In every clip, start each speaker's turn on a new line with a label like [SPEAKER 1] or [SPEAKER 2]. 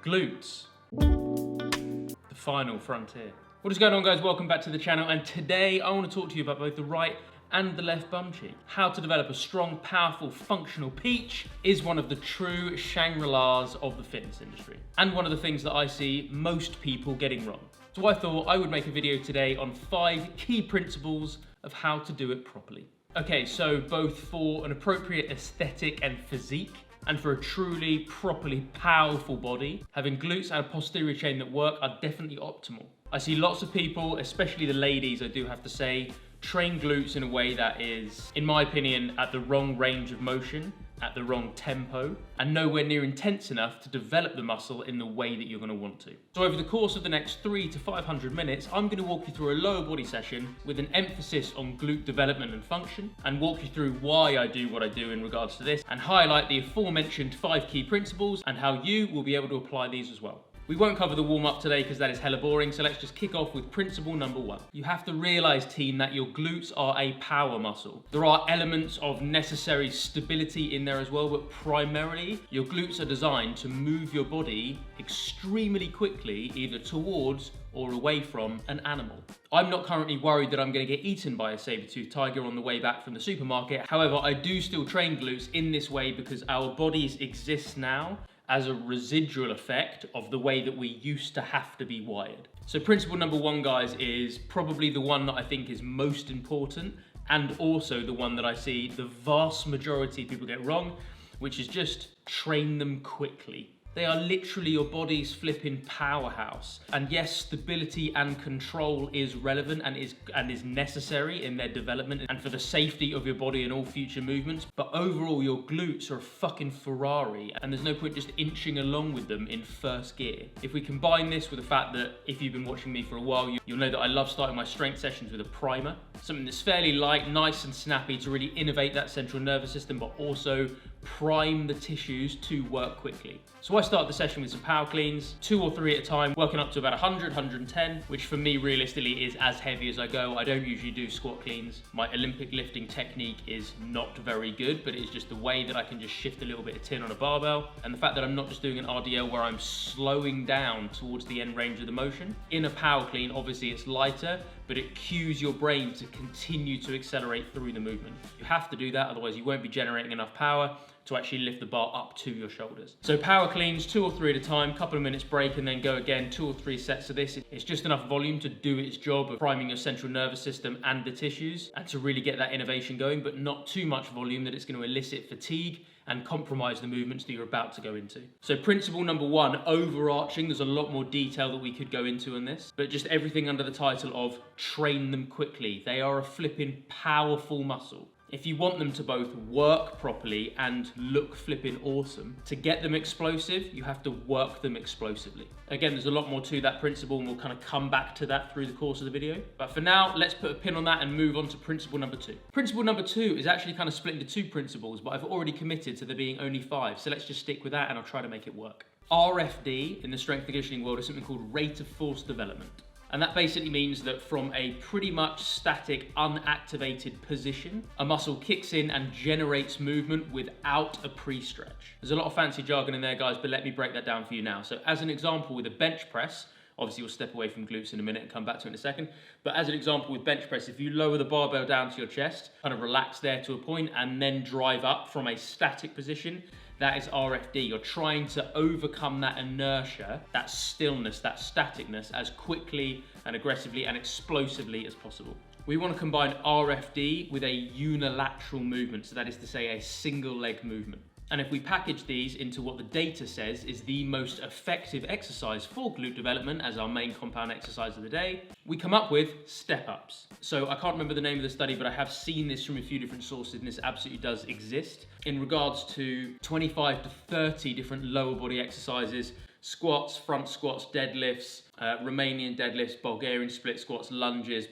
[SPEAKER 1] Glutes, the final frontier. What is going on, guys? Welcome back to the channel, and today I want to talk to you about both the right and the left bum cheek. How to develop a strong, powerful, functional peach is one of the true Shangri-Las of the fitness industry, and one of the things that I see most people getting wrong. So I thought I would make a video today on 5 key principles of how to do it properly. Okay, so both for an appropriate aesthetic and physique, and for a truly, properly powerful body, having glutes and a posterior chain that work are definitely optimal. I see lots of people, especially the ladies, I do have to say, train glutes in a way that is, in my opinion, at the wrong range of motion, at the wrong tempo, and nowhere near intense enough to develop the muscle in the way that you're going to want to. So over the course of the next 300 to 500 minutes, I'm going to walk you through a lower body session with an emphasis on glute development and function, and walk you through why I do what I do in regards to this, and highlight the aforementioned 5 key principles and how you will be able to apply these as well. We won't cover the warm-up today because that is hella boring, so let's just kick off with principle number 1. You have to realize, team, that your glutes are a power muscle. There are elements of necessary stability in there as well, but primarily your glutes are designed to move your body extremely quickly, either towards or away from an animal. I'm not currently worried that I'm going to get eaten by a saber-toothed tiger on the way back from the supermarket. However, I do still train glutes in this way because our bodies exist now as a residual effect of the way that we used to have to be wired. So principle number 1, guys, is probably the one that I think is most important, and also the one that I see the vast majority of people get wrong, which is just train them quickly. They are literally your body's flipping powerhouse. And yes, stability and control is relevant and is necessary in their development and for the safety of your body and all future movements. But overall, your glutes are a fucking Ferrari, and there's no point just inching along with them in first gear. If we combine this with the fact that if you've been watching me for a while, you'll know that I love starting my strength sessions with a primer. Something that's fairly light, nice and snappy to really innovate that central nervous system, but also prime the tissues to work quickly. So I start the session with some power cleans, 2 or 3 at a time, working up to about 100, 110, which for me realistically is as heavy as I go. I don't usually do squat cleans. My Olympic lifting technique is not very good, but it's just the way that I can just shift a little bit of tin on a barbell, and the fact that I'm not just doing an RDL where I'm slowing down towards the end range of the motion. In a power clean, obviously it's lighter, but it cues your brain to continue to accelerate through the movement. You have to do that, otherwise you won't be generating enough power to actually lift the bar up to your shoulders. So power cleans, 2 or 3 at a time, couple of minutes break, and then go again, 2 or 3 sets of this. It's just enough volume to do its job of priming your central nervous system and the tissues, and to really get that innovation going, but not too much volume that it's going to elicit fatigue and compromise the movements that you're about to go into. So principle number 1, overarching, there's a lot more detail that we could go into on this, but just everything under the title of train them quickly. They are a flipping powerful muscle. If you want them to both work properly and look flipping awesome, to get them explosive, you have to work them explosively. Again, there's a lot more to that principle, and we'll kind of come back to that through the course of the video. But for now, let's put a pin on that and move on to principle number 2. Principle number 2 is actually kind of split into 2 principles, but I've already committed to there being only 5. So let's just stick with that and I'll try to make it work. RFD in the strength and conditioning world is something called rate of force development. And that basically means that from a pretty much static, unactivated position, a muscle kicks in and generates movement without a pre-stretch. There's a lot of fancy jargon in there, guys, but let me break that down for you now. So as an example, with a bench press, obviously we'll step away from glutes in a minute and come back to it in a second, but as an example with bench press, if you lower the barbell down to your chest, kind of relax there to a point, and then drive up from a static position, that is RFD. You're trying to overcome that inertia, that stillness, that staticness as quickly and aggressively and explosively as possible. We want to combine RFD with a unilateral movement, so that is to say a single leg movement. And if we package these into what the data says is the most effective exercise for glute development as our main compound exercise of the day, we come up with step-ups. So I can't remember the name of the study, but I have seen this from a few different sources, and this absolutely does exist, in regards to 25 to 30 different lower body exercises: squats, front squats, deadlifts, Romanian deadlifts, Bulgarian split squats, lunges,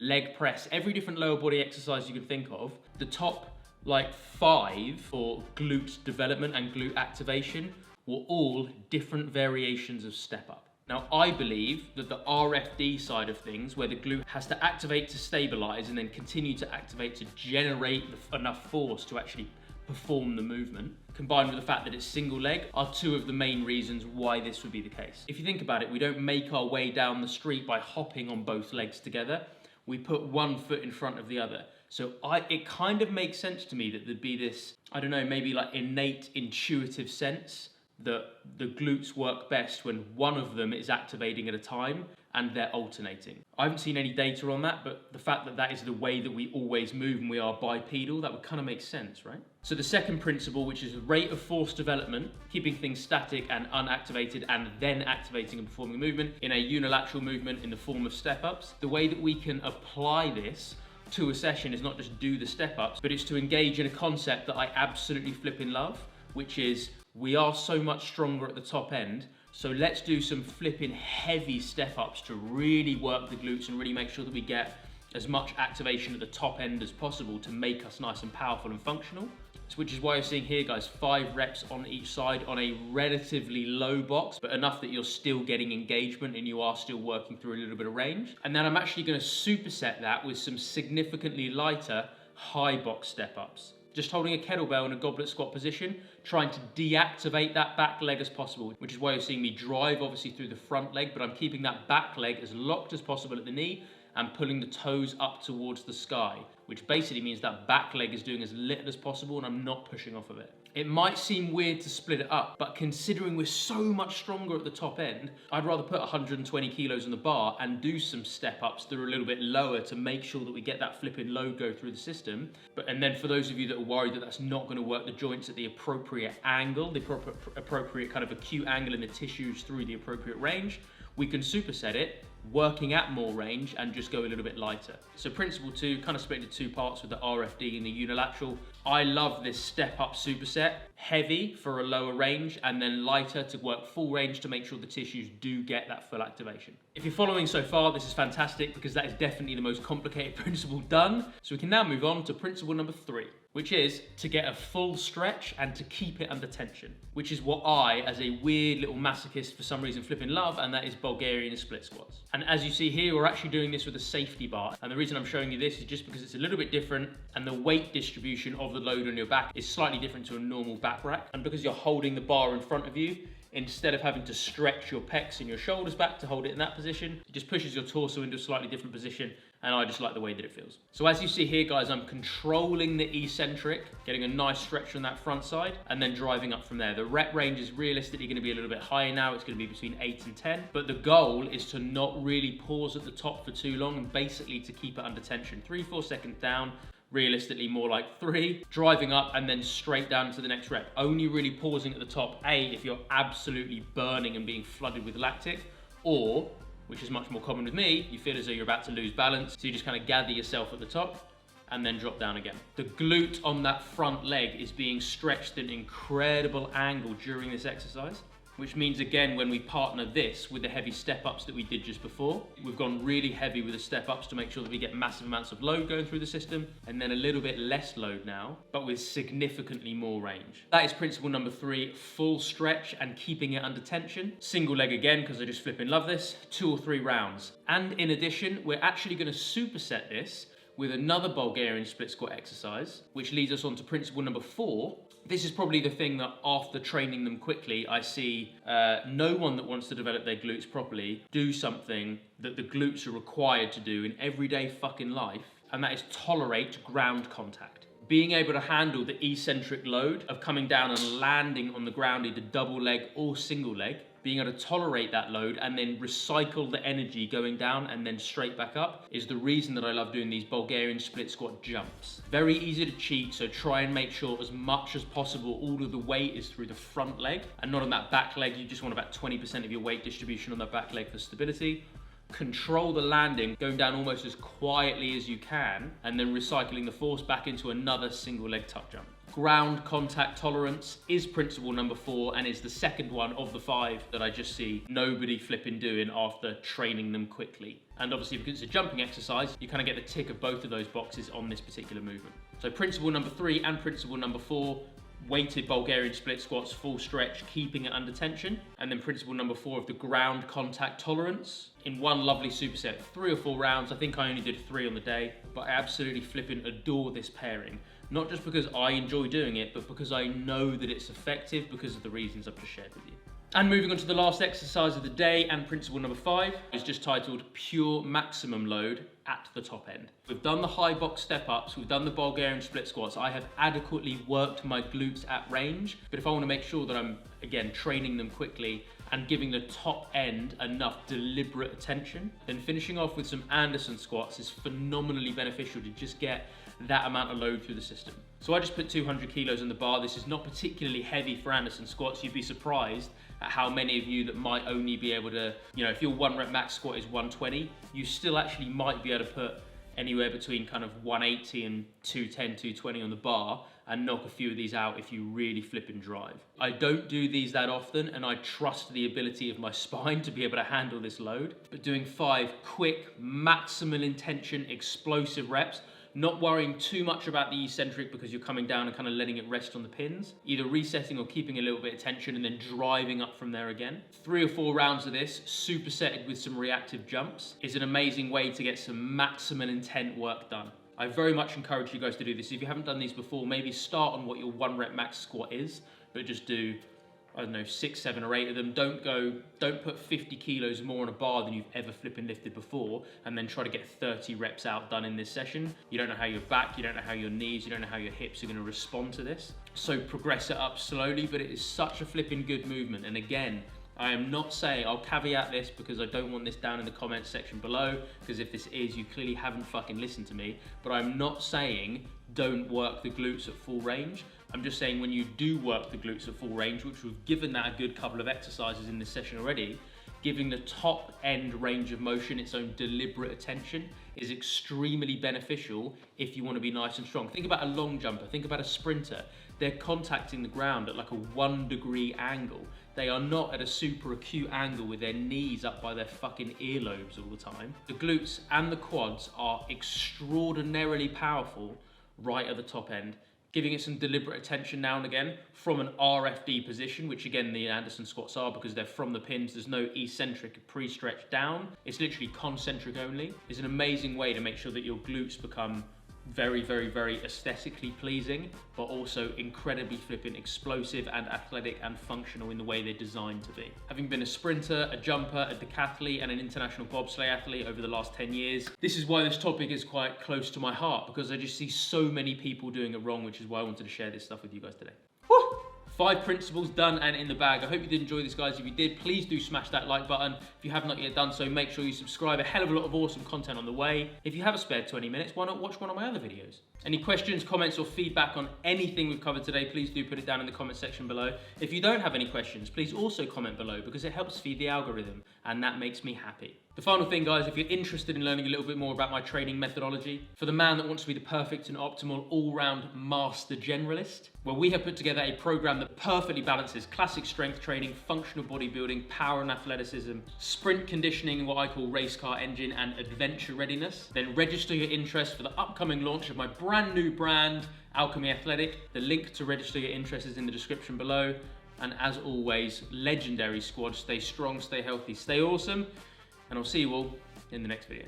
[SPEAKER 1] leg press, every different lower body exercise you can think of. The top 5 for glute development and glute activation were all different variations of step up. Now, I believe that the RFD side of things, where the glute has to activate to stabilize and then continue to activate to generate enough force to actually perform the movement, combined with the fact that it's single leg, are two of the main reasons why this would be the case. If you think about it, we don't make our way down the street by hopping on both legs together. We put one foot in front of the other. So it kind of makes sense to me that there'd be this, I don't know, maybe like innate intuitive sense that the glutes work best when one of them is activating at a time and they're alternating. I haven't seen any data on that, but the fact that that is the way that we always move and we are bipedal, that would kind of make sense, right? So the second principle, which is rate of force development, keeping things static and unactivated and then activating and performing a movement in a unilateral movement in the form of step-ups. The way that we can apply this to a session is not just do the step-ups, but it's to engage in a concept that I absolutely flipping love, which is we are so much stronger at the top end, so let's do some flipping heavy step-ups to really work the glutes and really make sure that we get as much activation at the top end as possible to make us nice and powerful and functional. So which is why you're seeing here, guys, 5 reps on each side on a relatively low box, but enough that you're still getting engagement and you are still working through a little bit of range. And then I'm actually going to superset that with some significantly lighter high box step-ups. Just holding a kettlebell in a goblet squat position, trying to deactivate that back leg as possible, which is why you're seeing me drive obviously through the front leg, but I'm keeping that back leg as locked as possible at the knee and pulling the toes up towards the sky, which basically means that back leg is doing as little as possible and I'm not pushing off of it. It might seem weird to split it up, but considering we're so much stronger at the top end, I'd rather put 120 kilos on the bar and do some step-ups that are a little bit lower to make sure that we get that flipping load go through the system. And then for those of you that are worried that that's not going to work the joints at the appropriate angle, the appropriate kind of acute angle in the tissues through the appropriate range, we can superset it, working at more range and just go a little bit lighter. So principle 2, kind of split into 2 parts with the RFD and the unilateral. I love this step up superset, heavy for a lower range and then lighter to work full range to make sure the tissues do get that full activation. If you're following so far, this is fantastic because that is definitely the most complicated principle done. So we can now move on to principle number 3, which is to get a full stretch and to keep it under tension, which is what I, as a weird little masochist for some reason, flipping love, and that is Bulgarian split squats. And as you see here, we're actually doing this with a safety bar. And the reason I'm showing you this is just because it's a little bit different and the weight distribution of the load on your back is slightly different to a normal back rack. And because you're holding the bar in front of you, instead of having to stretch your pecs and your shoulders back to hold it in that position, it just pushes your torso into a slightly different position, and I just like the way that it feels. So as you see here, guys, I'm controlling the eccentric, getting a nice stretch on that front side, and then driving up from there. The rep range is realistically going to be a little bit higher now. It's going to be between 8 and 10, but the goal is to not really pause at the top for too long and basically to keep it under tension. 3-4 seconds down, realistically more like 3, driving up and then straight down to the next rep. Only really pausing at the top, A, if you're absolutely burning and being flooded with lactic, or, which is much more common with me, you feel as though you're about to lose balance, so you just kind of gather yourself at the top and then drop down again. The glute on that front leg is being stretched at an incredible angle during this exercise, which means, again, when we partner this with the heavy step-ups that we did just before, we've gone really heavy with the step-ups to make sure that we get massive amounts of load going through the system, and then a little bit less load now, but with significantly more range. That is principle number 3, full stretch and keeping it under tension. Single leg again, because I just flipping love this, 2 or 3 rounds. And in addition, we're actually going to superset this with another Bulgarian split squat exercise, which leads us on to principle number 4. This is probably the thing that after training them quickly, I see no one that wants to develop their glutes properly do something that the glutes are required to do in everyday fucking life, and that is tolerate ground contact. Being able to handle the eccentric load of coming down and landing on the ground, either double leg or single leg, being able to tolerate that load and then recycle the energy going down and then straight back up is the reason that I love doing these Bulgarian split squat jumps. Very easy to cheat, so try and make sure as much as possible all of the weight is through the front leg and not on that back leg. You just want about 20% of your weight distribution on that back leg for stability. Control the landing, going down almost as quietly as you can, and then recycling the force back into another single leg tuck jump. Ground contact tolerance is principle number 4 and is the second one of the 5 that I just see nobody flipping doing after training them quickly. And obviously because it's a jumping exercise, you kind of get the tick of both of those boxes on this particular movement. So principle number 3 and principle number 4, weighted Bulgarian split squats, full stretch, keeping it under tension. And then principle number 4 of the ground contact tolerance. In one lovely superset, 3 or 4 rounds. I think I only did 3 on the day, but I absolutely flipping adore this pairing. Not just because I enjoy doing it, but because I know that it's effective because of the reasons I've just shared with you. And moving on to the last exercise of the day, and principle number 5 is just titled Pure Maximum Load at the top end. We've done the high box step ups, we've done the Bulgarian split squats. I have adequately worked my glutes at range, but if I want to make sure that I'm, again, training them quickly and giving the top end enough deliberate attention, then finishing off with some Anderson squats is phenomenally beneficial to just get that amount of load through the system. So I just put 200 kilos on the bar. This is not particularly heavy for Anderson squats. You'd be surprised at how many of you that might only be able to, if your 1 rep max squat is 120, you still actually might be able to put anywhere between kind of 180 and 210, 220 on the bar and knock a few of these out if you really flip and drive. I don't do these that often, and I trust the ability of my spine to be able to handle this load, but doing 5 quick, maximal intention, explosive reps, not worrying too much about the eccentric because you're coming down and kind of letting it rest on the pins, either resetting or keeping a little bit of tension and then driving up from there again. 3 or 4 rounds of this, supersetted with some reactive jumps, is an amazing way to get some maximal intent work done. I very much encourage you guys to do this. If you haven't done these before, maybe start on what your 1 rep max squat is, but just do, I don't know, 6, 7 or 8 of them. Don't put 50 kilos more on a bar than you've ever flipping lifted before, and then try to get 30 reps out done in this session. You don't know how your back, you don't know how your knees, you don't know how your hips are gonna respond to this. So progress it up slowly, but it is such a flipping good movement. And again, I am not saying, I'll caveat this because I don't want this down in the comments section below, because if this is, you clearly haven't fucking listened to me, but I'm not saying don't work the glutes at full range. I'm just saying when you do work the glutes at full range, which we've given that a good couple of exercises in this session already, giving the top end range of motion its own deliberate attention is extremely beneficial if you want to be nice and strong. Think about a long jumper, think about a sprinter. They're contacting the ground at like a 1 degree angle. They are not at a super acute angle with their knees up by their fucking earlobes all the time. The glutes and the quads are extraordinarily powerful right at the top end, giving it some deliberate attention now and again from an RFD position, which again the Anderson squats are because they're from the pins. There's no eccentric pre-stretch down. It's literally concentric only. It's an amazing way to make sure that your glutes become very, very, very aesthetically pleasing, but also incredibly flipping explosive and athletic and functional in the way they're designed to be. Having been a sprinter, a jumper, a decathlete, and an international bobsleigh athlete over the last 10 years, this is why this topic is quite close to my heart, because I just see so many people doing it wrong, which is why I wanted to share this stuff with you guys today. Woo! 5 principles done and in the bag. I hope you did enjoy this, guys. If you did, please do smash that like button. If you have not yet done so, make sure you subscribe. A hell of a lot of awesome content on the way. If you have a spare 20 minutes, why not watch one of my other videos? Any questions, comments, or feedback on anything we've covered today, please do put it down in the comment section below. If you don't have any questions, please also comment below because it helps feed the algorithm and that makes me happy. The final thing, guys, if you're interested in learning a little bit more about my training methodology, for the man that wants to be the perfect and optimal all-round master generalist, well, we have put together a program that perfectly balances classic strength training, functional bodybuilding, power and athleticism, sprint conditioning, what I call race car engine, and adventure readiness. Then register your interest for the upcoming launch of my brand new brand, Alchemy Athletic. The link to register your interest is in the description below. And as always, legendary squad, stay strong, stay healthy, stay awesome. And I'll see you all in the next video.